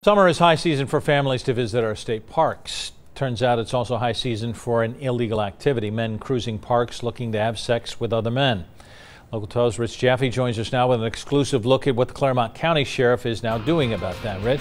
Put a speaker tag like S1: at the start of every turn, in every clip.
S1: Summer is high season for families to visit our state parks. Turns out it's also high season for an illegal activity, men cruising parks looking to have sex with other men. Local 12's Rich Jaffe joins us now with an exclusive look at what the Clermont County Sheriff is now doing about that. Rich?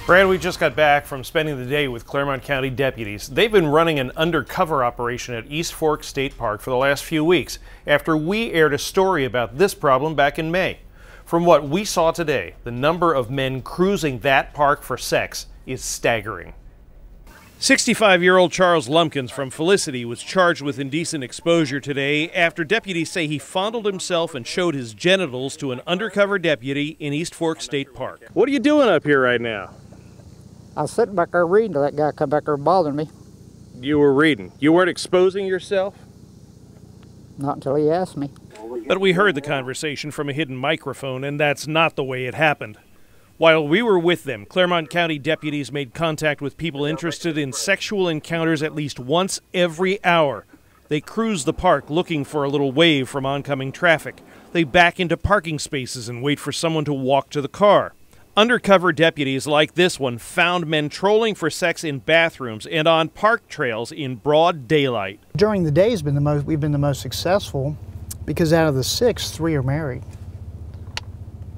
S2: Brad, we just got back from spending the day with Clermont County deputies. They've been running an undercover operation at East Fork State Park for the last few weeks after we aired a story about this problem back in May. From what we saw today, the number of men cruising that park for sex is staggering. 65-year-old Charles Lumpkins from Felicity was charged with indecent exposure today after deputies say he fondled himself and showed his genitals to an undercover deputy in East Fork State Park. What are you doing up here right now?
S3: I was sitting back there reading till that guy come back there bothering me.
S2: You were reading. You weren't exposing yourself?
S3: Not until he asked me.
S2: But we heard the conversation from a hidden microphone, and that's not the way it happened. While we were with them, Clermont County deputies made contact with people interested in sexual encounters at least once every hour. They cruise the park looking for a little wave from oncoming traffic. They back into parking spaces and wait for someone to walk to the car. Undercover deputies like this one found men trolling for sex in bathrooms and on park trails in broad daylight.
S4: During the day we've been the most successful because out of the 6, 3 are married.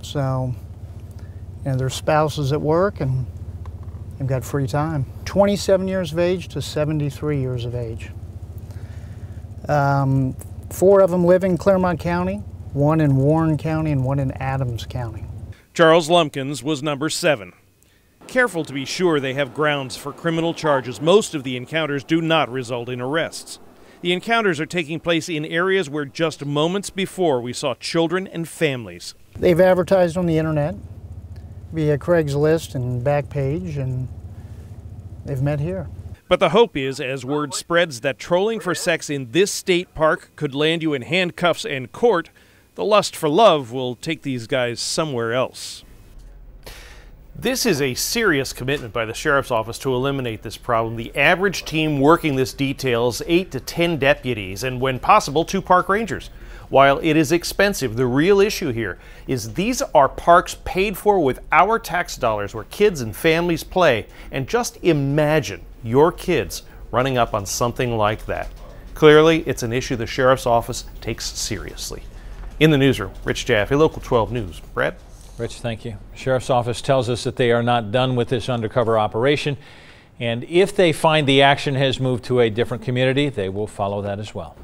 S4: So, their spouses at work and they've got free time. 27 years of age to 73 years of age. 4 of them live in Clermont County, 1 in Warren County and 1 in Adams County.
S2: Charles Lumpkins was number 7. Careful to be sure they have grounds for criminal charges. Most of the encounters do not result in arrests. The encounters are taking place in areas where just moments before we saw children and families.
S4: They've advertised on the internet via Craigslist and Backpage, and they've met here.
S2: But the hope is, as word spreads that trolling for sex in this state park could land you in handcuffs and court, the lust for love will take these guys somewhere else. This is a serious commitment by the Sheriff's Office to eliminate this problem. The average team working this details 8 to 10 deputies and, when possible, 2 park rangers. While it is expensive, the real issue here is these are parks paid for with our tax dollars where kids and families play. And just imagine your kids running up on something like that. Clearly, it's an issue the Sheriff's Office takes seriously. In the newsroom, Rich Jaffe, Local 12 News. Brad?
S1: Rich, thank you. Sheriff's Office tells us that they are not done with this undercover operation, and if they find the action has moved to a different community, they will follow that as well.